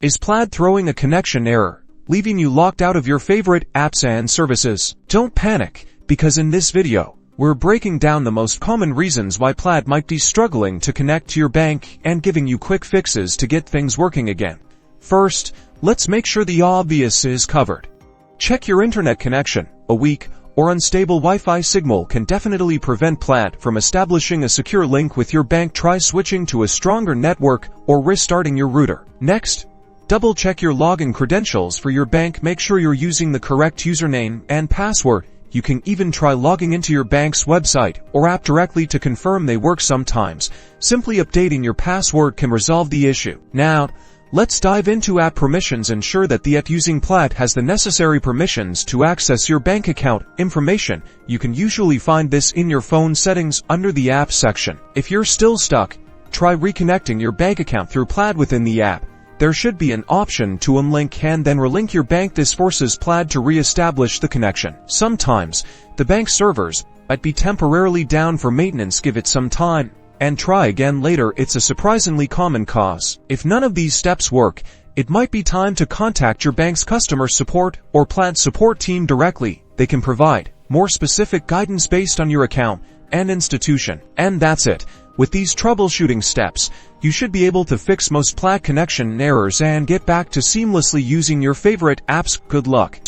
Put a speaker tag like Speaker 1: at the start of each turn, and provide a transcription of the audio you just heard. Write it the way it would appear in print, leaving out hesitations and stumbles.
Speaker 1: Is Plaid throwing a connection error, leaving you locked out of your favorite apps and services? Don't panic, because in this video, we're breaking down the most common reasons why Plaid might be struggling to connect to your bank and giving you quick fixes to get things working again. First, let's make sure the obvious is covered. Check your internet connection. A weak or unstable Wi-Fi signal can definitely prevent Plaid from establishing a secure link with your bank. Try switching to a stronger network or restarting your router. Next, double-check your login credentials for your bank. Make sure you're using the correct username and password. You can even try logging into your bank's website or app directly to confirm they work. Sometimes simply updating your password can resolve the issue. Now, let's dive into app permissions. Ensure that the app using Plaid has the necessary permissions to access your bank account information. You can usually find this in your phone settings under the app section. If you're still stuck, try reconnecting your bank account through Plaid within the app. There should be an option to unlink and then relink your bank. This forces Plaid to re-establish the connection. Sometimes, the bank servers might be temporarily down for maintenance. Give it some time and try again later. It's a surprisingly common cause. If none of these steps work, it might be time to contact your bank's customer support or Plaid support team directly. They can provide more specific guidance based on your account and institution. And that's it. With these troubleshooting steps, you should be able to fix most Plaid connection errors and get back to seamlessly using your favorite apps. Good luck!